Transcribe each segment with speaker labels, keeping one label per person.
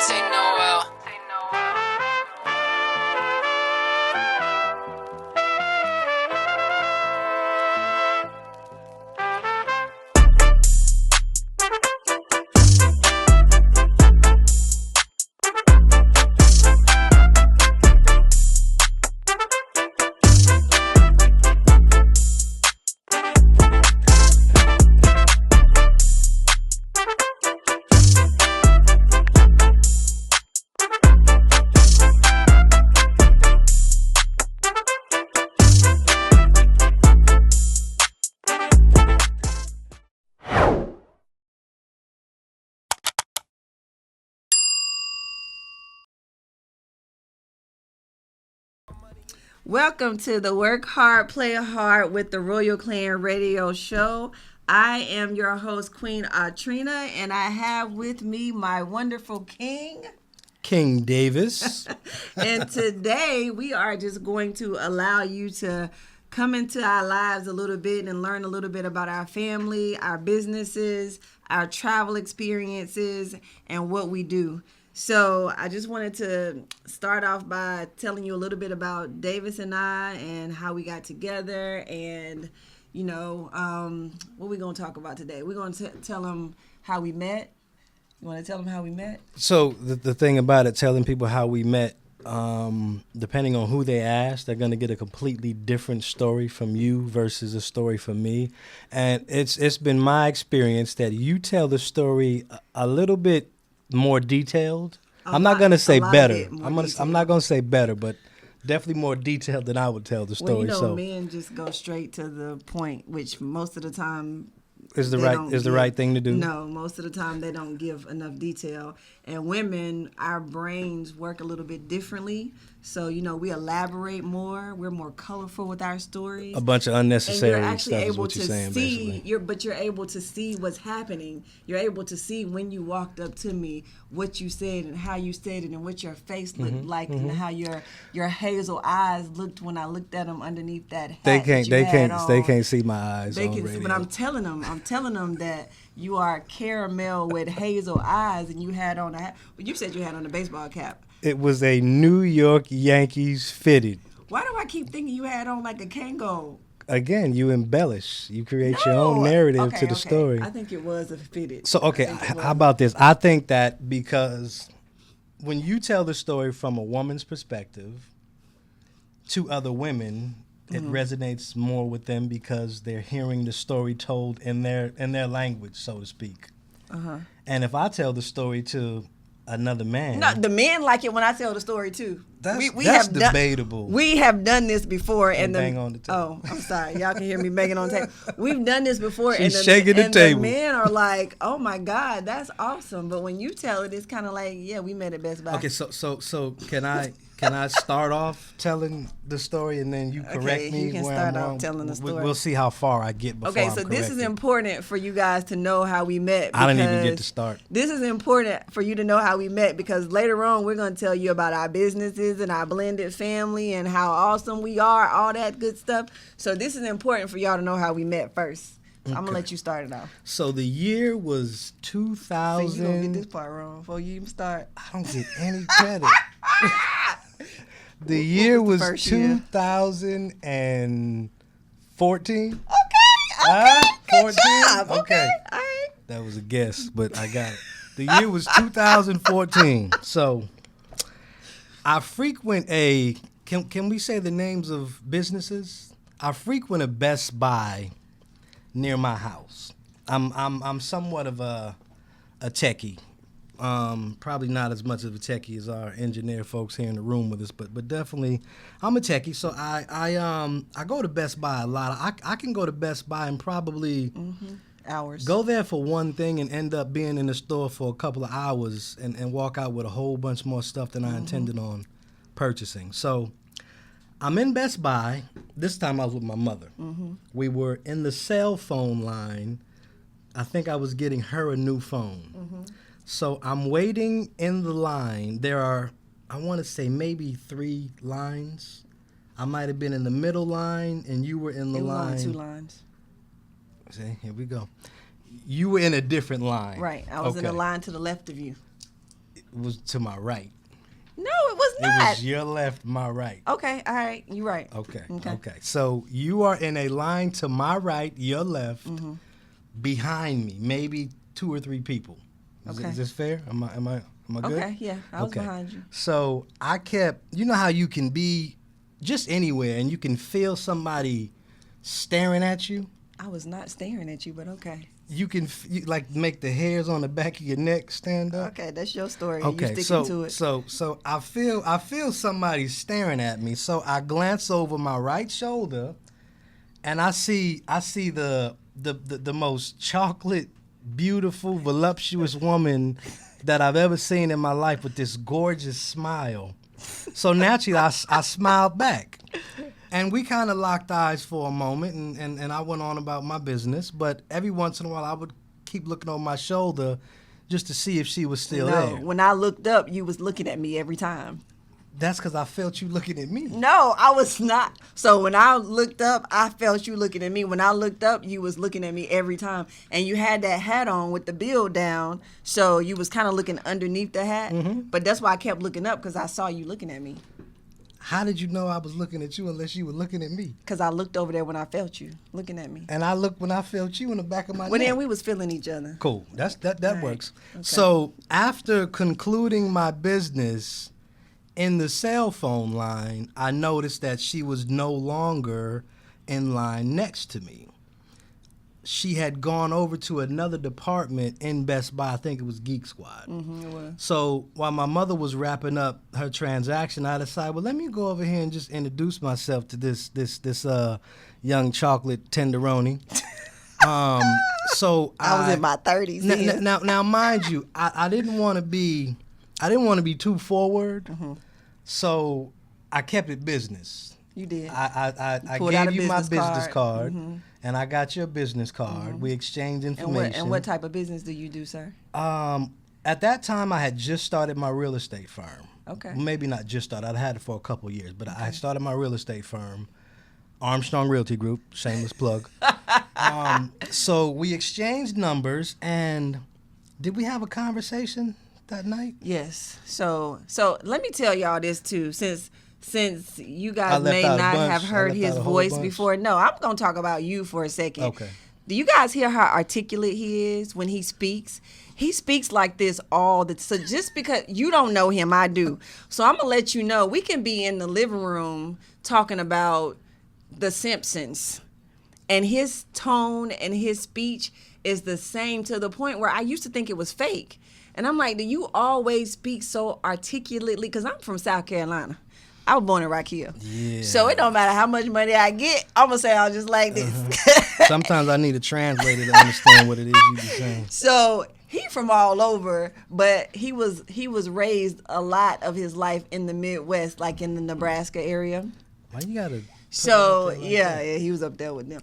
Speaker 1: Say Noel.
Speaker 2: Welcome to the Work Hard, Play Hard with the Royal Clan Radio Show. I am your host, Queen Atrina, and I have with me my wonderful king,
Speaker 3: King Davis.
Speaker 2: And today we are just going to allow you to come into our lives a little bit and learn a little bit about our family, our businesses, our travel experiences, and what we do. So I just wanted to start off by telling you a little bit about Davis and I and how we got together and, what we're going to talk about today. We're going to tell them how we met. You want to tell them how we met?
Speaker 3: So the thing about it, telling people how we met, depending on who they ask, they're going to get a completely different story from you versus a story from me. And it's been my experience that you tell the story a little bit more detailed. I'm not going to say better. I'm not going to say better, but definitely more detailed than I would tell the story.
Speaker 2: Well, men just go straight to the point, which most of the time
Speaker 3: is the right thing to do.
Speaker 2: No, most of the time they don't give enough detail. And women, our brains work a little bit differently. So, we elaborate more. We're more colorful with our stories.
Speaker 3: A bunch of unnecessary
Speaker 2: and you're actually
Speaker 3: stuff
Speaker 2: able
Speaker 3: is what you're saying, basically.
Speaker 2: But you're able to see what's happening. You're able to see when you walked up to me, what you said and how you said it and what your face looked like and how your hazel eyes looked when I looked at them underneath that hat.
Speaker 3: They can't see my eyes on radio.
Speaker 2: But I'm telling them that you are caramel with hazel eyes and you had on a hat. But you said you had on a baseball cap.
Speaker 3: It was a New York Yankees fitted.
Speaker 2: Why do I keep thinking you had on like a Kango?
Speaker 3: Again, you embellish. You create your own narrative to the story.
Speaker 2: I think it was a fitted.
Speaker 3: So, how about this? I think that because when you tell the story from a woman's perspective to other women, it resonates more with them because they're hearing the story told in their language, so to speak. And if I tell the story to another man,
Speaker 2: no, the men like it when I tell the story too.
Speaker 3: That's debatable.
Speaker 2: We have done this before, and
Speaker 3: bang on the
Speaker 2: Oh,
Speaker 3: table.
Speaker 2: I'm sorry, y'all can hear me banging on the table. We've done this before,
Speaker 3: She's shaking the table.
Speaker 2: The men are like, "Oh my God, that's awesome!" But when you tell it, it's kind of like, "Yeah, we met at Best Buy."
Speaker 3: Okay, so can I start off telling the story and then you correct me?
Speaker 2: You can
Speaker 3: where
Speaker 2: start
Speaker 3: I'm
Speaker 2: off
Speaker 3: wrong?
Speaker 2: telling the story.
Speaker 3: We'll see how far I get before
Speaker 2: Okay,
Speaker 3: I'm
Speaker 2: so this is
Speaker 3: corrected.
Speaker 2: important for you guys to know how we met.
Speaker 3: I didn't even get to start.
Speaker 2: This is important for you to know how we met because later on we're going to tell you about our businesses and our blended family and how awesome we are, all that good stuff. So this is important for y'all to know how we met first. So I'm going to let you start it off.
Speaker 3: So the year was 2000.
Speaker 2: So you going to get this part wrong before you even start.
Speaker 3: I don't get any credit. The year was 2014.
Speaker 2: Okay.
Speaker 3: 14?
Speaker 2: Job.
Speaker 3: Okay.
Speaker 2: All right.
Speaker 3: That was a guess, but I got it. The year was 2014. So I frequent can we say the names of businesses? I frequent a Best Buy near my house. I'm somewhat of a techie. Probably not as much of a techie as our engineer folks here in the room with us, but definitely I'm a techie. So I go to Best Buy a lot. I can go to Best Buy and probably
Speaker 2: hours.
Speaker 3: Go there for one thing and end up being in the store for a couple of hours and walk out with a whole bunch more stuff than I intended on purchasing. So I'm in Best Buy. This time I was with my mother. We were in the cell phone line. I think I was getting her a new phone. So I'm waiting in the line. There are, I want to say, maybe 3 lines. I might have been in the middle line, and you were in the line.
Speaker 2: Only 2 lines.
Speaker 3: See, here we go. You were in a different line.
Speaker 2: Right. I was in the line to the left of you.
Speaker 3: was to my right.
Speaker 2: No, it was
Speaker 3: It
Speaker 2: not.
Speaker 3: was your left, my right.
Speaker 2: Okay, all right, you're right.
Speaker 3: Okay. So you are in a line to my right, your left, behind me, maybe 2 or 3 people. Is this fair? Am I good?
Speaker 2: Okay, yeah, I was behind you.
Speaker 3: So I kept, you know how you can be just anywhere and you can feel somebody staring at you?
Speaker 2: I was not staring at you, but okay.
Speaker 3: You can like make the hairs on the back of your neck stand up.
Speaker 2: Okay, that's your story.
Speaker 3: Okay,
Speaker 2: You sticking to it.
Speaker 3: So I feel somebody staring at me. So I glance over my right shoulder, and I see the most chocolate, beautiful, voluptuous woman that I've ever seen in my life with this gorgeous smile. So naturally, I smiled back. And we kind of locked eyes for a moment, and I went on about my business. But every once in a while, I would keep looking over my shoulder just to see if she was still there.
Speaker 2: When I looked up, you was looking at me every time.
Speaker 3: That's because I felt you looking at me.
Speaker 2: No, I was not. So when I looked up, I felt you looking at me. When I looked up, you was looking at me every time. And you had that hat on with the bill down, so you was kind of looking underneath the hat. But that's why I kept looking up, because I saw you looking at me.
Speaker 3: How did you know I was looking at you unless you were looking at me?
Speaker 2: Because I looked over there when I felt you looking at me.
Speaker 3: And I looked when I felt you in the back of my neck.
Speaker 2: Well, then we was feeling each other.
Speaker 3: Cool. That
Speaker 2: Right.
Speaker 3: works.
Speaker 2: Okay.
Speaker 3: So after concluding my business in the cell phone line, I noticed that she was no longer in line next to me. She had gone over to another department in Best Buy. I think it was Geek Squad.
Speaker 2: It was.
Speaker 3: So while my mother was wrapping up her transaction, I decided, well, let me go over here and just introduce myself to this young chocolate tenderoni. So
Speaker 2: I was in my 30s. then.
Speaker 3: now, mind you, I didn't want to be too forward, so I kept it business.
Speaker 2: You did.
Speaker 3: I
Speaker 2: pulled out
Speaker 3: gave
Speaker 2: a
Speaker 3: you my
Speaker 2: business
Speaker 3: business card,
Speaker 2: Mm-hmm.
Speaker 3: and I got your business card. We exchanged information.
Speaker 2: And what type of business do you do, sir?
Speaker 3: At that time, I had just started my real estate firm.
Speaker 2: Okay.
Speaker 3: Maybe not just started. I'd had it for a couple of years, but I had started my real estate firm, Armstrong Realty Group, shameless plug. So we exchanged numbers, and did we have a conversation that night?
Speaker 2: Yes. So let me tell y'all this too, since you
Speaker 3: I
Speaker 2: guys
Speaker 3: left
Speaker 2: may
Speaker 3: out a
Speaker 2: not
Speaker 3: bunch.
Speaker 2: have
Speaker 3: I
Speaker 2: heard
Speaker 3: left
Speaker 2: his
Speaker 3: out a whole
Speaker 2: voice
Speaker 3: bunch.
Speaker 2: before. No, I'm gonna talk about you for a second.
Speaker 3: Okay.
Speaker 2: Do you guys hear how articulate he is when he speaks? He speaks like this all the so just because you don't know him, I do. So I'm gonna let you know we can be in the living room talking about The Simpsons, and his tone and his speech is the same to the point where I used to think it was fake. And I'm like, do you always speak so articulately? Because I'm from South Carolina. I was born in Rock Hill.
Speaker 3: Yeah.
Speaker 2: So it don't matter how much money I get, I'm going to say I'm just like this.
Speaker 3: Sometimes I need a translator to understand what it is you be saying.
Speaker 2: So he from all over, but he was raised a lot of his life in the Midwest, like in the Nebraska area.
Speaker 3: Why you gotta?
Speaker 2: So
Speaker 3: put it up there like
Speaker 2: yeah,
Speaker 3: that?
Speaker 2: yeah, he was up there with them.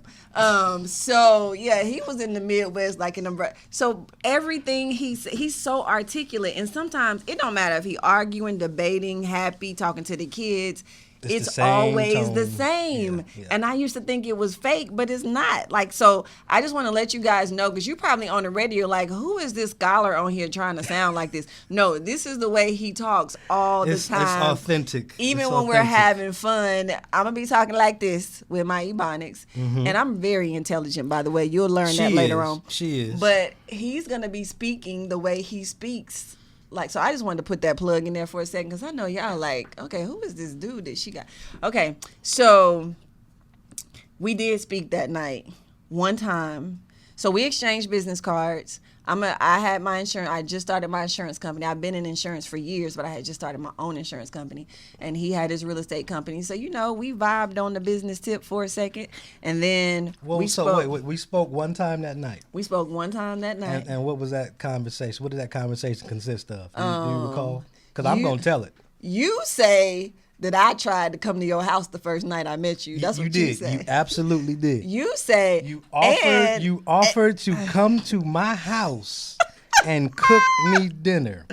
Speaker 2: So yeah, he was in the Midwest, like in the. So everything he's so articulate, and sometimes it don't matter if he arguing, debating, happy, talking to the kids.
Speaker 3: It's the
Speaker 2: It's
Speaker 3: same
Speaker 2: always the
Speaker 3: tone.
Speaker 2: same.
Speaker 3: Yeah, yeah.
Speaker 2: And I used to think it was fake, but it's not. Like, so I just want to let you guys know, because you probably on the radio like, who is this scholar on here trying to sound like this? No, this is the way he talks all the time.
Speaker 3: It's authentic.
Speaker 2: Even
Speaker 3: It's
Speaker 2: when we're
Speaker 3: authentic.
Speaker 2: having fun, I'm going to be talking like this with my Ebonics. And I'm very intelligent, by the way. You'll learn that later on.
Speaker 3: She is.
Speaker 2: But he's going to be speaking the way he speaks. Like, so I just wanted to put that plug in there for a second, because I know y'all like, okay, who is this dude that she got? Okay, so we did speak that night one time. So we exchanged business cards. I had my insurance. I just started my insurance company. I've been in insurance for years, but I had just started my own insurance company. And he had his real estate company. So, you know, we vibed on the business tip for a second. And then we spoke.
Speaker 3: Wait, we spoke one time that night.
Speaker 2: We spoke one time that night.
Speaker 3: And what was that conversation? What did that conversation consist of? Do you recall? Because I'm going to tell it.
Speaker 2: You say that I tried to come to your house the first night I met you. That's what you
Speaker 3: did.
Speaker 2: say.
Speaker 3: You absolutely did.
Speaker 2: You say
Speaker 3: You offered to come to my house and cook me dinner.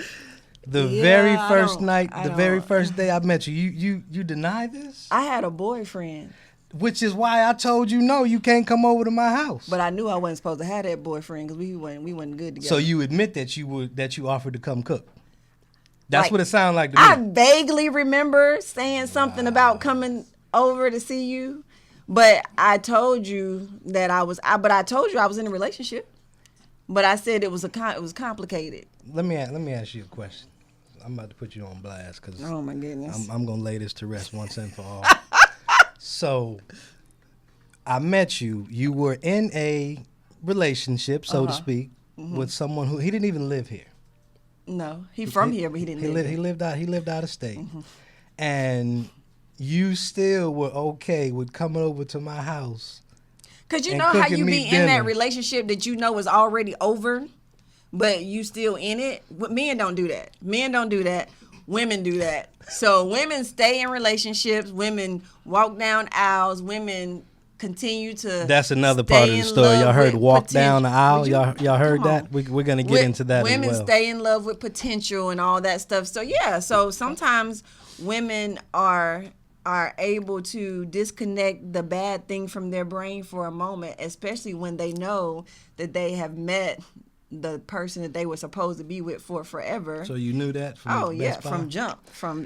Speaker 3: The
Speaker 2: Yeah,
Speaker 3: very
Speaker 2: I
Speaker 3: first
Speaker 2: don't-
Speaker 3: night,
Speaker 2: I
Speaker 3: the very
Speaker 2: don't-
Speaker 3: first day I met you. You deny this?
Speaker 2: I had a boyfriend,
Speaker 3: Which is why I told you no, you can't come over to my house.
Speaker 2: but I knew I wasn't supposed to have that boyfriend because we wasn't good together.
Speaker 3: So you admit that you offered to come cook. That's
Speaker 2: Like,
Speaker 3: what it sounded like to me.
Speaker 2: I vaguely remember saying something about coming over to see you, but I told you that I told you I was in a relationship, but I said it was complicated.
Speaker 3: Let me ask you a question. I'm about to put you on blast because
Speaker 2: Oh my goodness.
Speaker 3: I'm gonna lay this to rest once and for all. So, I met you. You were in a relationship, so to speak, with someone who he didn't even live here.
Speaker 2: No, he from here, but he didn't live
Speaker 3: He
Speaker 2: here.
Speaker 3: lived out of state, and you still were okay with coming over to my house.
Speaker 2: Cause you
Speaker 3: and
Speaker 2: know how
Speaker 3: cooking
Speaker 2: you
Speaker 3: me
Speaker 2: be in
Speaker 3: dinner.
Speaker 2: that relationship that you know is already over, but you still in it. Men don't do that. Men don't do that. Women do that. So women stay in relationships. Women walk down aisles. Women continue to.
Speaker 3: That's another part of
Speaker 2: stay
Speaker 3: the
Speaker 2: in
Speaker 3: story.
Speaker 2: love
Speaker 3: Y'all heard
Speaker 2: with
Speaker 3: walk down the aisle.
Speaker 2: Would you-
Speaker 3: Y'all heard
Speaker 2: come
Speaker 3: that?
Speaker 2: on.
Speaker 3: We're gonna get into that
Speaker 2: Women
Speaker 3: as well.
Speaker 2: stay in love with potential and all that stuff. So yeah, so sometimes women are able to disconnect the bad thing from their brain for a moment, especially when they know that they have met the person that they were supposed to be with for forever.
Speaker 3: So you knew that from
Speaker 2: Oh
Speaker 3: Best
Speaker 2: yeah,
Speaker 3: Buy?
Speaker 2: from jump.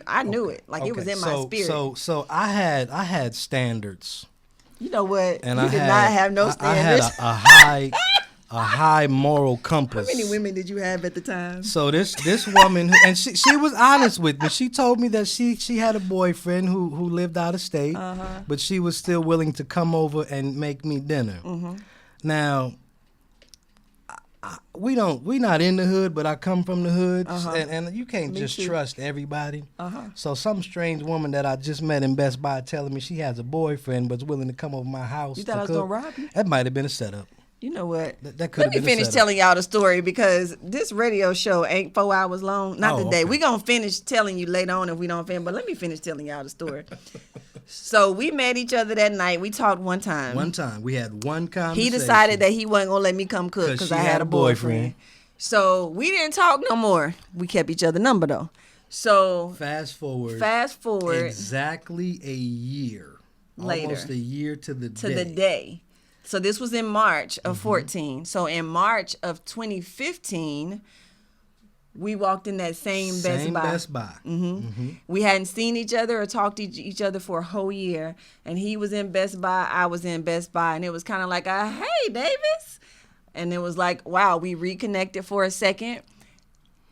Speaker 2: I knew it. Like it was in my spirit.
Speaker 3: So I had standards,
Speaker 2: You know what?
Speaker 3: and
Speaker 2: you
Speaker 3: I
Speaker 2: did
Speaker 3: had
Speaker 2: not have no
Speaker 3: I had
Speaker 2: standards.
Speaker 3: a high moral compass.
Speaker 2: How many women did you have at the time?
Speaker 3: So this woman, and she was honest with me. She told me that she had a boyfriend who lived out of state, but she was still willing to come over and make me dinner. Now, we not in the hood, but I come from the hood, and you can't
Speaker 2: Me
Speaker 3: just
Speaker 2: too.
Speaker 3: trust everybody. So some strange woman that I just met in Best Buy telling me she has a boyfriend but's willing to come over my house.
Speaker 2: You thought
Speaker 3: to
Speaker 2: I was
Speaker 3: cook.
Speaker 2: gonna rob you?
Speaker 3: That might have been a setup.
Speaker 2: You know what?
Speaker 3: That could
Speaker 2: Let
Speaker 3: have
Speaker 2: me
Speaker 3: been a
Speaker 2: finish
Speaker 3: setup.
Speaker 2: telling y'all the story because this radio show ain't 4 hours long. Not
Speaker 3: Oh,
Speaker 2: today.
Speaker 3: okay.
Speaker 2: We're going to finish telling you later on if we don't finish, but let me finish telling y'all the story. So we met each other that night. We talked one time.
Speaker 3: One time we had one conversation.
Speaker 2: He decided that he wasn't going to let me come cook
Speaker 3: 'Cause
Speaker 2: because
Speaker 3: she
Speaker 2: I
Speaker 3: had
Speaker 2: had
Speaker 3: a
Speaker 2: a boyfriend. So we didn't talk no more. We kept each other number though. So
Speaker 3: Fast forward exactly a year
Speaker 2: Later.
Speaker 3: almost a year to the
Speaker 2: day. So this was in March of 14. So in March of 2015, we walked in that same Best Buy.
Speaker 3: Best Buy.
Speaker 2: We hadn't seen each other or talked to each other for a whole year. And he was in Best Buy, I was in Best Buy. And it was kind of like, hey, Davis. And it was like, wow, we reconnected for a second.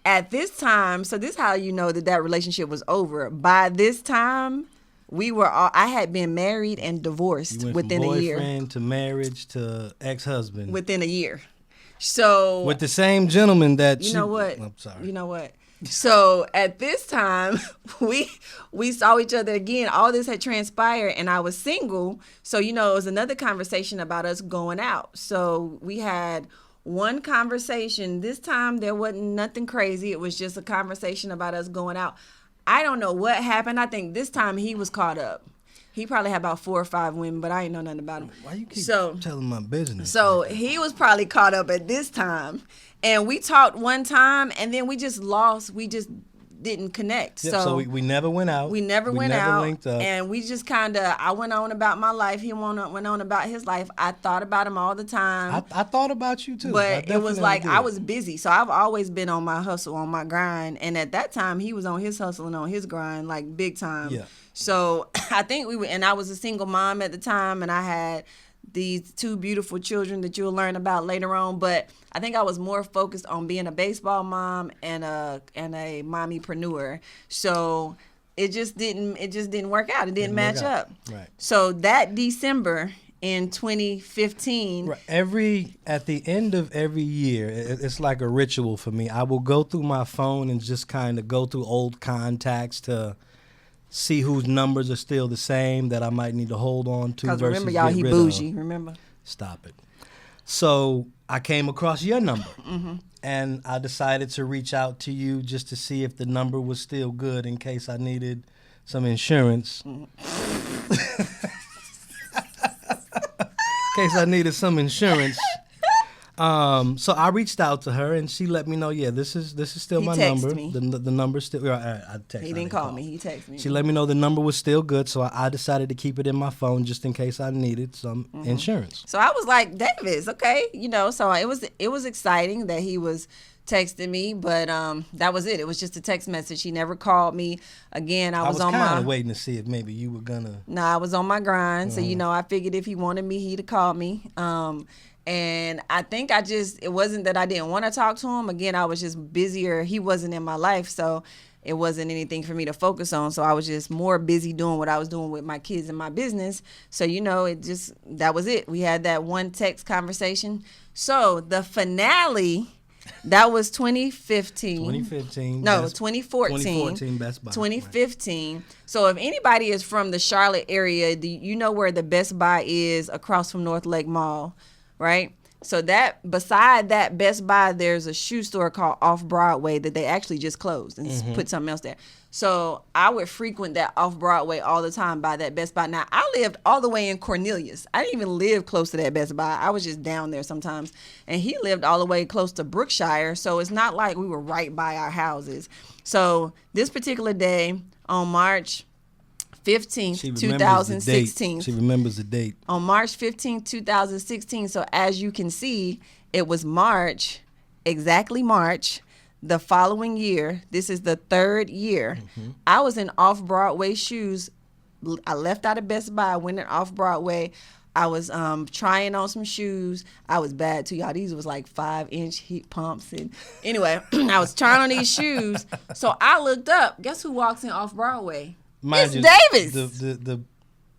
Speaker 2: At this time, so this is how you know that relationship was over. By this time, I had been married and divorced
Speaker 3: You went
Speaker 2: within
Speaker 3: from
Speaker 2: a year.
Speaker 3: boyfriend to marriage to ex-husband
Speaker 2: Within a year. So
Speaker 3: with the same gentleman that
Speaker 2: you know what?
Speaker 3: I'm sorry.
Speaker 2: You know what? So at this time, we saw each other again. All this had transpired, and I was single. So it was another conversation about us going out. So we had one conversation. This time there wasn't nothing crazy. It was just a conversation about us going out. I don't know what happened. I think this time he was caught up. He probably had about 4 or 5 women, but I ain't know nothing about him.
Speaker 3: Why you keep
Speaker 2: So-
Speaker 3: telling my business?
Speaker 2: So he was probably caught up at this time. And we talked one time and then we just lost. We just didn't connect.
Speaker 3: Yep, so we never went out.
Speaker 2: We never went out.
Speaker 3: linked up.
Speaker 2: And we just I went on about my life. He went on about his life. I thought about him all the time.
Speaker 3: I thought about you too. I
Speaker 2: But it was
Speaker 3: definitely
Speaker 2: like
Speaker 3: did.
Speaker 2: I was busy. So I've always been on my hustle, on my grind. And at that time, he was on his hustle and on his grind, like big time.
Speaker 3: Yeah.
Speaker 2: So I think and I was a single mom at the time, and I had these 2 beautiful children that you'll learn about later on. But I think I was more focused on being a baseball mom and a mommypreneur. So it just didn't work out. It didn't match
Speaker 3: work out.
Speaker 2: up.
Speaker 3: Right.
Speaker 2: So that December in 2015.
Speaker 3: Right. At the end of every year, it's like a ritual for me. I will go through my phone and just kind of go through old contacts to see whose numbers are still the same that I might need to hold on to.
Speaker 2: Because
Speaker 3: versus
Speaker 2: remember, y'all,
Speaker 3: get
Speaker 2: he
Speaker 3: rid
Speaker 2: bougie.
Speaker 3: of.
Speaker 2: Remember?
Speaker 3: Stop it. So I came across your number, and I decided to reach out to you just to see if the number was still good in case I needed some insurance. So I reached out to her, and she let me know, this is still
Speaker 2: He
Speaker 3: my
Speaker 2: texted
Speaker 3: number.
Speaker 2: me.
Speaker 3: The number's still. I texted.
Speaker 2: He didn't call me. He texted me.
Speaker 3: She let me know the number was still good, so I decided to keep it in my phone just in case I needed some insurance.
Speaker 2: So I was like, Davis, okay, so it was exciting that he was texted me, but that was it. It was just a text message. He never called me. Again, I was on
Speaker 3: kind
Speaker 2: my
Speaker 3: of waiting to see if maybe you were gonna.
Speaker 2: Nah, I was on my grind. So, I figured if he wanted me, he'd have called me. And I think it wasn't that I didn't want to talk to him. Again, I was just busier. He wasn't in my life, so it wasn't anything for me to focus on. So I was just more busy doing what I was doing with my kids and my business. So, that was it. We had that one text conversation. So the finale, that was 2015.
Speaker 3: 2015.
Speaker 2: No, 2014.
Speaker 3: 2014 Best Buy.
Speaker 2: 2015. Right. So if anybody is from the Charlotte area, you know where the Best Buy is across from North Lake Mall, right? So that beside that Best Buy, there's a shoe store called Off Broadway that they actually just closed and put something else there. So I would frequent that Off Broadway all the time by that Best Buy. Now, I lived all the way in Cornelius. I didn't even live close to that Best Buy. I was just down there sometimes. And he lived all the way close to Brookshire. So it's not like we were right by our houses. So this particular day on March 15th, 2016.
Speaker 3: She remembers the date.
Speaker 2: On March 15th, 2016. So as you can see, it was March, exactly March, the following year. This is the third year. I was in Off-Broadway shoes. I left out of Best Buy, went in Off-Broadway. I was trying on some shoes. I was bad too, y'all. These was like 5-inch heat pumps. And anyway, I was trying on these shoes. So I looked up. Guess who walks in Off-Broadway? It's Davis.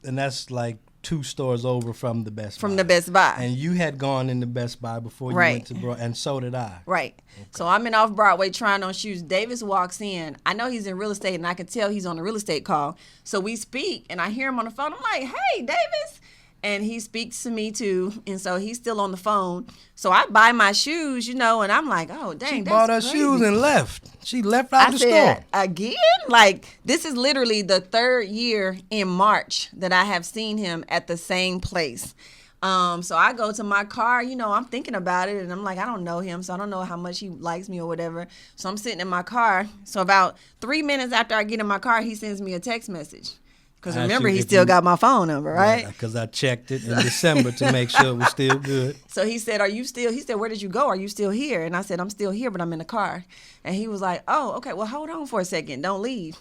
Speaker 3: And that's like 2 stores over from the Best Buy.
Speaker 2: From the Best Buy.
Speaker 3: And you had gone in the Best Buy before you went to Broadway, and so did I.
Speaker 2: Right. Okay. So I'm in Off-Broadway trying on shoes. Davis walks in. I know he's in real estate, and I can tell he's on a real estate call. So we speak, and I hear him on the phone. I'm like, hey, Davis. And he speaks to me too, and so he's still on the phone. So I buy my shoes, and I'm like, oh, dang,
Speaker 3: she
Speaker 2: that's
Speaker 3: bought her
Speaker 2: crazy.
Speaker 3: shoes and left. She left out the store.
Speaker 2: Again? Like, this is literally the third year in March that I have seen him at the same place. So I go to my car, I'm thinking about it, and I'm like, I don't know him, so I don't know how much he likes me or whatever. So I'm sitting in my car. So about 3 minutes after I get in my car, he sends me a text message. Because remember, he still got my phone number, right?
Speaker 3: Because I checked it in December to make sure it was still good.
Speaker 2: So he said, he said, where did you go? Are you still here? And I said, I'm still here, but I'm in the car. And he was like, oh, okay, well, hold on for a second. Don't leave.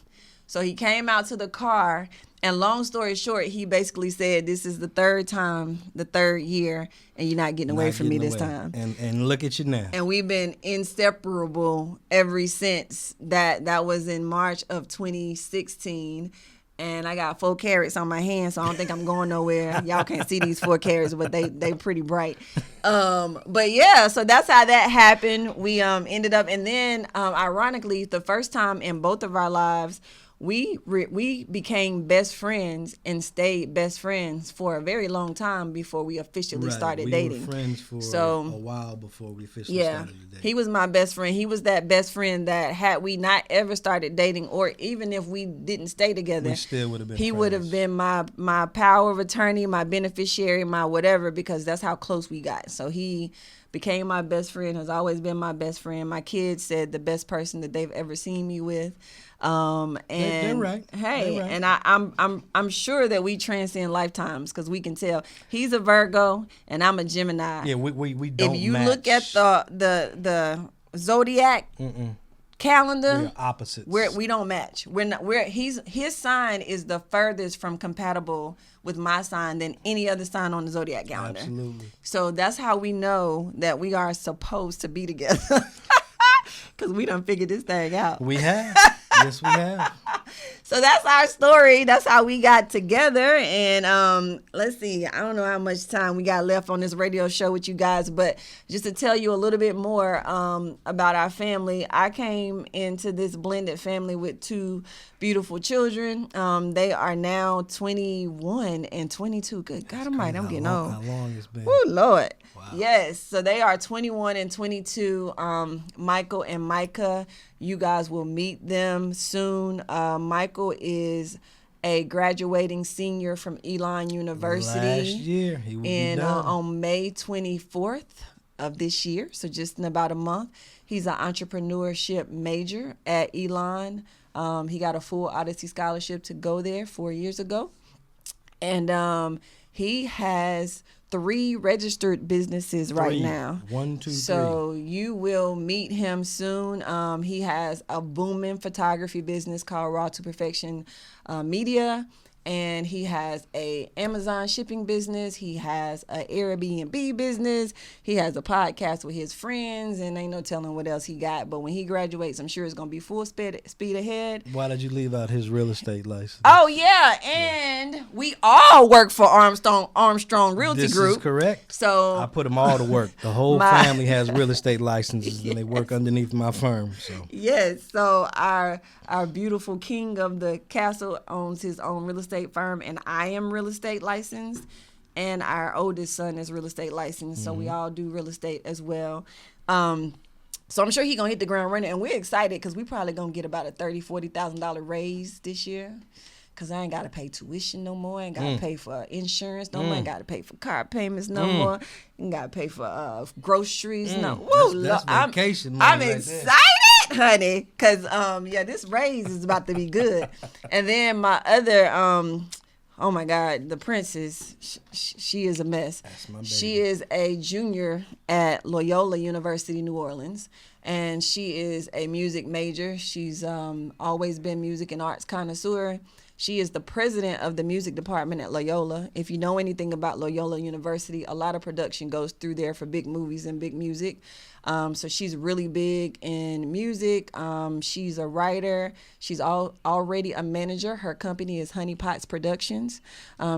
Speaker 2: So he came out to the car, and long story short, he basically said, this is the third year, and you're not getting away from me this time.
Speaker 3: And look at you now.
Speaker 2: And we've been inseparable ever since that. That was in March of 2016. And I got 4 carats on my hand, so I don't think I'm going nowhere. Y'all can't see these 4 carats, but they pretty bright. But yeah, so that's how that happened. We ended up, and then ironically, the first time in both of our lives, we became best friends and stayed best friends for a very long time before we officially started dating.
Speaker 3: We were friends for a while before we officially started dating.
Speaker 2: He was my best friend. He was that best friend that had we not ever started dating, or even if we didn't stay together,
Speaker 3: we still would have been
Speaker 2: he
Speaker 3: friends.
Speaker 2: Would have been my power of attorney, my beneficiary, my whatever, because that's how close we got. So he became my best friend, has always been my best friend. My kids said the best person that they've ever seen me with. And
Speaker 3: they're right.
Speaker 2: Hey,
Speaker 3: they're right.
Speaker 2: And I'm sure that we transcend lifetimes, because we can tell he's a Virgo and I'm a Gemini.
Speaker 3: Yeah, we don't.
Speaker 2: If you
Speaker 3: match.
Speaker 2: look at the zodiac calendar,
Speaker 3: we're opposites.
Speaker 2: We don't match. His sign is the furthest from compatible with my sign than any other sign on the zodiac calendar.
Speaker 3: Absolutely.
Speaker 2: So that's how we know that we are supposed to be together. Because we done figured this thing out.
Speaker 3: We have. Yes, we have.
Speaker 2: So that's our story. That's how we got together. And let's see. I don't know how much time we got left on this radio show with you guys, but just to tell you a little bit more about our family, I came into this blended family with 2 beautiful children. They are now 21 and 22. Good God Almighty, I'm getting old.
Speaker 3: How long it's been?
Speaker 2: Oh, Lord.
Speaker 3: Wow.
Speaker 2: Yes, so they are 21 and 22. Michael and Micah, you guys will meet them soon. Michael is a graduating senior from Elon University.
Speaker 3: Last year, he will be done.
Speaker 2: On May 24th of this year, so just in about a month. He's an entrepreneurship major at Elon. He got a full Odyssey scholarship to go there 4 years ago. And he has 3 registered businesses right
Speaker 3: 3.
Speaker 2: now.
Speaker 3: 1, 2, 3.
Speaker 2: So you will meet him soon. He has a booming photography business called Raw to Perfection Media. And he has a Amazon shipping business. He has an Airbnb business. He has a podcast with his friends, and ain't no telling what else he got. But when he graduates, I'm sure it's gonna be full speed ahead.
Speaker 3: Why did you leave out his real estate license?
Speaker 2: Oh yeah, and we all work for Armstrong Realty
Speaker 3: This
Speaker 2: Group.
Speaker 3: is correct.
Speaker 2: So
Speaker 3: I put them all to work. The whole family has real estate licenses, and they work underneath my firm. So
Speaker 2: yes, so our beautiful king of the castle owns his own real estate firm, and I am real estate licensed, and our oldest son is real estate licensed. So we all do real estate as well. So I'm sure he's gonna hit the ground running, and we're excited because we probably gonna get about a $30,000-$40,000 raise this year. Cause I ain't gotta pay tuition no more. I ain't gotta pay for insurance no more. I ain't gotta pay for car payments no more. Ain't gotta pay for groceries. No, woo,
Speaker 3: that's
Speaker 2: I'm
Speaker 3: vacation money
Speaker 2: I'm
Speaker 3: right there.
Speaker 2: excited, honey. Cause this raise is about to be good. And then my other oh my God, the princess, she is a mess.
Speaker 3: That's my baby.
Speaker 2: She is a junior at Loyola University, New Orleans. And she is a music major. She's always been music and arts connoisseur. She is the president of the music department at Loyola. If you know anything about Loyola University, a lot of production goes through there for big movies and big music. So she's really big in music. She's a writer. She's already a manager. Her company is Honey Pots Productions.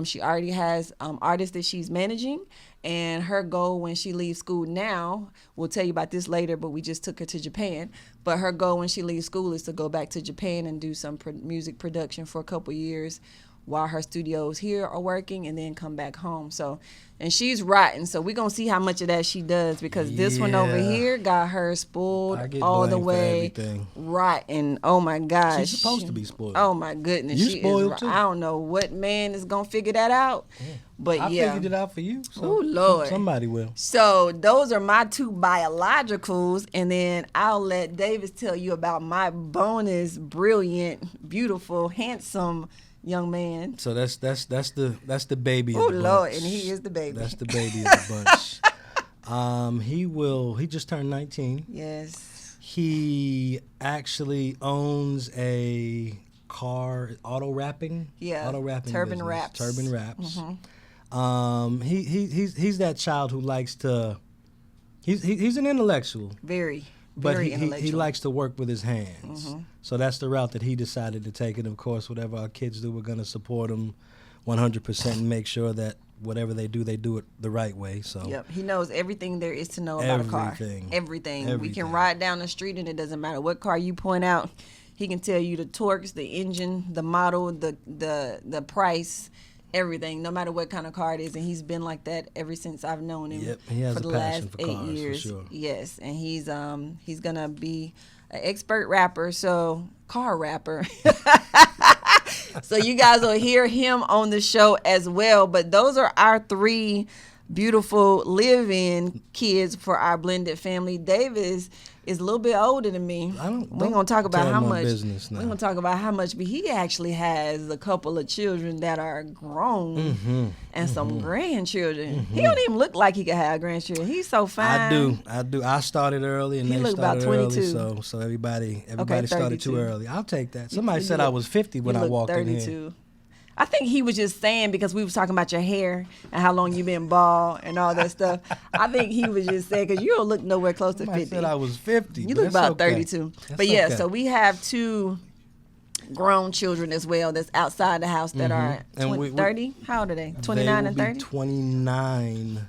Speaker 2: She already has artists that she's managing. And her goal when she leaves school now, we'll tell you about this later, but we just took her to Japan. But her goal when she leaves school is to go back to Japan and do some music production for a couple years while her studios here are working, and then come back home. So, and she's rotten. So we're going to see how much of that she does, because this one over
Speaker 3: Yeah.
Speaker 2: here got her spoiled
Speaker 3: I get
Speaker 2: all the
Speaker 3: blamed for
Speaker 2: way
Speaker 3: everything.
Speaker 2: rotten. Oh my gosh.
Speaker 3: She's supposed to be spoiled.
Speaker 2: Oh my goodness.
Speaker 3: You
Speaker 2: she
Speaker 3: spoiled
Speaker 2: is,
Speaker 3: too.
Speaker 2: I don't know what man is going to figure that out. But
Speaker 3: I
Speaker 2: yeah.
Speaker 3: figured it out for you. So
Speaker 2: Ooh, Lord.
Speaker 3: Somebody will.
Speaker 2: So those are my 2 biologicals, and then I'll let Davis tell you about my bonus, brilliant, beautiful, handsome young man.
Speaker 3: So that's the baby
Speaker 2: Oh
Speaker 3: of the
Speaker 2: Lord,
Speaker 3: bunch.
Speaker 2: and he is the baby.
Speaker 3: That's the baby of the bunch. He just turned 19.
Speaker 2: Yes.
Speaker 3: He actually owns a auto wrapping
Speaker 2: Turban
Speaker 3: business.
Speaker 2: wraps.
Speaker 3: Turban wraps.
Speaker 2: Mm-hmm.
Speaker 3: He's that child who likes to. He's an intellectual,
Speaker 2: Very,
Speaker 3: but
Speaker 2: very
Speaker 3: he
Speaker 2: intellectual.
Speaker 3: likes to work with his hands.
Speaker 2: Mm-hmm.
Speaker 3: So that's the route that he decided to take. And of course, whatever our kids do, we're going to support them 100% and make sure that whatever they do it the right way. So
Speaker 2: Yep, he knows everything there is to know about a car. Everything. We can
Speaker 3: Everything.
Speaker 2: ride down the street, and it doesn't matter what car you point out. He can tell you the torques, the engine, the model, the price, everything, no matter what kind of car it is. And he's been like that ever since I've known him.
Speaker 3: Yep, he has
Speaker 2: for
Speaker 3: a
Speaker 2: the
Speaker 3: passion
Speaker 2: last
Speaker 3: for
Speaker 2: 8
Speaker 3: cars, for
Speaker 2: years.
Speaker 3: sure.
Speaker 2: Yes, and he's gonna be an expert rapper, so car rapper. So you guys will hear him on the show as well. But those are our 3 beautiful live-in kids for our blended family. Davis is a little bit older than me. We're gonna talk about how much. We're gonna talk about how much, but he actually has a couple of children that are grown and some grandchildren. He don't even look like he could have grandchildren. He's so fine.
Speaker 3: I do. I started early, and
Speaker 2: He
Speaker 3: they
Speaker 2: look about
Speaker 3: started
Speaker 2: 22.
Speaker 3: early. So everybody
Speaker 2: Okay,
Speaker 3: started too
Speaker 2: 32.
Speaker 3: early. I'll take that. Somebody
Speaker 2: You
Speaker 3: said
Speaker 2: look-
Speaker 3: I was 50 when
Speaker 2: you
Speaker 3: I
Speaker 2: look
Speaker 3: walked in
Speaker 2: 32.
Speaker 3: here.
Speaker 2: I think he was just saying, because we was talking about your hair and how long you been bald and all that stuff. I think he was just saying, because you don't look nowhere close to
Speaker 3: Somebody
Speaker 2: 50.
Speaker 3: said I was 50.
Speaker 2: You
Speaker 3: but
Speaker 2: look
Speaker 3: that's
Speaker 2: about
Speaker 3: okay.
Speaker 2: 32.
Speaker 3: That's
Speaker 2: But yeah,
Speaker 3: okay.
Speaker 2: so we have 2 grown children as well that's outside the house that are
Speaker 3: And
Speaker 2: 30. How old are they? 29 and
Speaker 3: They will
Speaker 2: 30?
Speaker 3: be 29.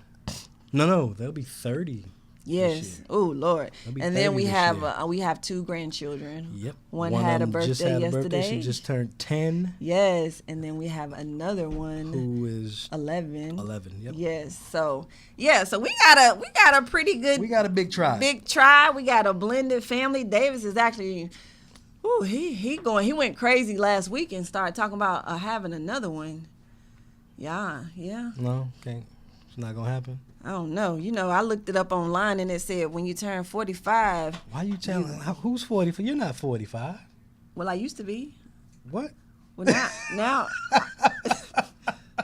Speaker 3: No, they'll be 30.
Speaker 2: Yes. Oh Lord.
Speaker 3: They'll be
Speaker 2: And then
Speaker 3: 30
Speaker 2: we
Speaker 3: this
Speaker 2: have
Speaker 3: year.
Speaker 2: we have 2 grandchildren.
Speaker 3: Yep.
Speaker 2: One
Speaker 3: of
Speaker 2: had a
Speaker 3: them just
Speaker 2: birthday
Speaker 3: had a
Speaker 2: yesterday.
Speaker 3: She just turned 10.
Speaker 2: Yes, and then we have another one,
Speaker 3: Who is
Speaker 2: 11.
Speaker 3: 11. Yep.
Speaker 2: Yes. So yeah, so we got a pretty good
Speaker 3: We got a big tribe.
Speaker 2: big tribe. We got a blended family. Davis is actually, ooh, he went crazy last week and started talking about having another one. Yeah.
Speaker 3: No, okay. It's not going to happen.
Speaker 2: I don't know. You know, I looked it up online and it said when you turn 45.
Speaker 3: Why you telling? Who's 45? You're not 45.
Speaker 2: Well, I used to be.
Speaker 3: What?
Speaker 2: Well, now.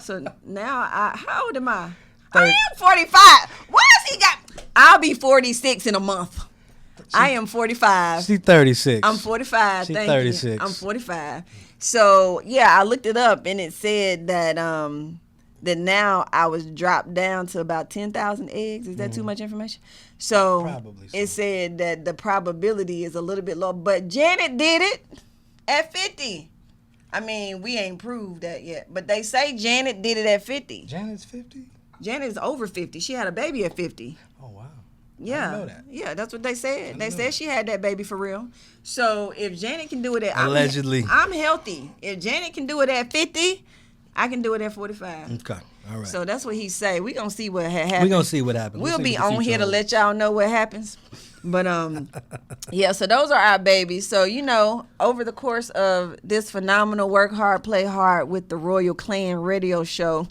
Speaker 2: So now, how old am I? I am 45. Why has he got? I'll be 46 in a month. I am 45.
Speaker 3: She's 36.
Speaker 2: I'm 45.
Speaker 3: She's
Speaker 2: Thank
Speaker 3: 36.
Speaker 2: you. I'm 45. So yeah, I looked it up and it said that that now I was dropped down to about 10,000 eggs. Is that too much information? So,
Speaker 3: Probably so.
Speaker 2: it said that the probability is a little bit low, but Janet did it at 50. I mean, we ain't proved that yet, but they say Janet did it at 50.
Speaker 3: Janet's 50?
Speaker 2: Janet is over 50. She had a baby at 50.
Speaker 3: Oh, wow.
Speaker 2: Yeah,
Speaker 3: I didn't know that.
Speaker 2: yeah, that's what they said. They
Speaker 3: know
Speaker 2: said
Speaker 3: that.
Speaker 2: she had that baby for real. So if Janet can do it at
Speaker 3: Allegedly.
Speaker 2: I'm healthy. If Janet can do it at 50, I can do it at 45.
Speaker 3: Okay. All right.
Speaker 2: So that's what he say. We gonna see what happens.
Speaker 3: We're going to see what happens.
Speaker 2: We'll
Speaker 3: see
Speaker 2: be
Speaker 3: what the
Speaker 2: on
Speaker 3: future
Speaker 2: here to
Speaker 3: holds.
Speaker 2: let y'all know what happens. But yeah, so those are our babies. So, over the course of this phenomenal Work Hard, Play Hard with the Royal Clan radio show,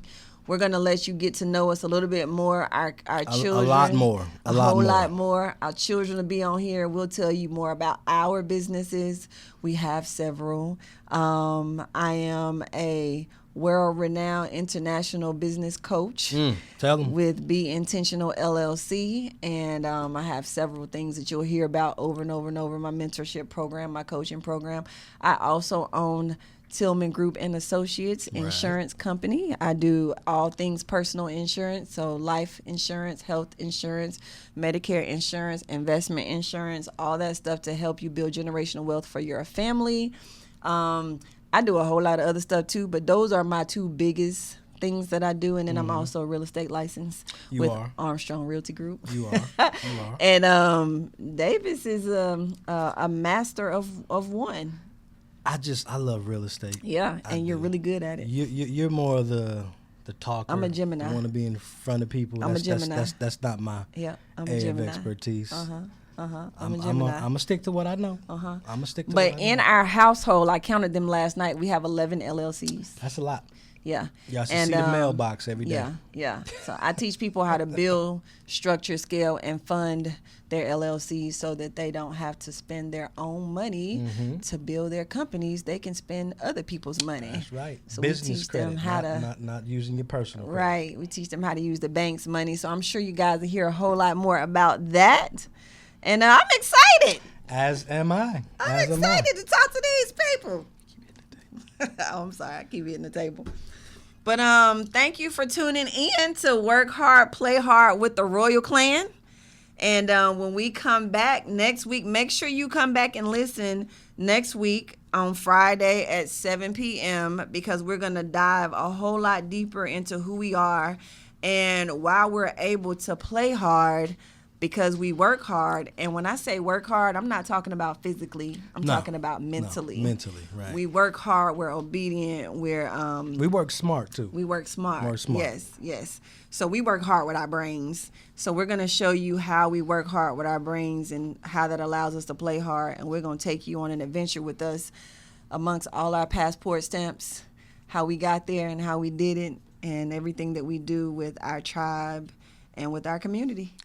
Speaker 2: we're gonna let you get to know us a little bit more. Our children,
Speaker 3: a lot more.
Speaker 2: a whole lot more. Our children will be on here. We'll tell you more about our businesses. We have several. I am a world-renowned international business coach
Speaker 3: Tell them.
Speaker 2: with Be Intentional LLC, and I have several things that you'll hear about over and over and over. My mentorship program, my coaching program. I also own Tillman Group and Associates Insurance Company. I do all things personal insurance, so life insurance, health insurance, Medicare insurance, investment insurance, all that stuff to help you build generational wealth for your family. I do a whole lot of other stuff too, but those are my two biggest things that I do. And then I'm also real estate licensed with Armstrong Realty Group.
Speaker 3: You are. You are.
Speaker 2: And Davis is a master of one.
Speaker 3: I love real estate.
Speaker 2: Yeah, and you're really good at it.
Speaker 3: You're more of the talker.
Speaker 2: I'm a Gemini.
Speaker 3: You want to be in front of people.
Speaker 2: I'm a Gemini.
Speaker 3: That's not my
Speaker 2: Yeah, I'm a
Speaker 3: area
Speaker 2: Gemini.
Speaker 3: of expertise.
Speaker 2: I'm a
Speaker 3: I'm
Speaker 2: Gemini.
Speaker 3: gonna stick to what I know. I'm gonna stick to
Speaker 2: But
Speaker 3: what I
Speaker 2: in
Speaker 3: know.
Speaker 2: our household, I counted them last night. We have 11 LLCs.
Speaker 3: That's a lot.
Speaker 2: Yeah.
Speaker 3: Y'all should see the mailbox every day.
Speaker 2: Yeah. So I teach people how to build, structure, scale, and fund their LLCs so that they don't have to spend their own money to build their companies. They can spend other people's money.
Speaker 3: That's right.
Speaker 2: So
Speaker 3: Business
Speaker 2: we teach
Speaker 3: credit,
Speaker 2: them how
Speaker 3: not using your personal credit.
Speaker 2: Right. We teach them how to use the bank's money. So I'm sure you guys will hear a whole lot more about that. And I'm excited.
Speaker 3: As am I.
Speaker 2: I'm excited to talk to these people. Oh, I'm sorry. I keep hitting the table. But thank you for tuning in to Work Hard, Play Hard with the Royal Clan. And when we come back next week, make sure you come back and listen next week on Friday at 7 p.m. because we're going to dive a whole lot deeper into who we are and why we're able to play hard because we work hard. And when I say work hard, I'm not talking about physically. I'm talking about mentally.
Speaker 3: No, mentally, right.
Speaker 2: We work hard. We're obedient.
Speaker 3: We work smart, too.
Speaker 2: We work smart.
Speaker 3: More smart.
Speaker 2: Yes. So we work hard with our brains. So we're going to show you how we work hard with our brains and how that allows us to play hard. And we're going to take you on an adventure with us amongst all our passport stamps, how we got there and how we did it, and everything that we do with our tribe and with our community.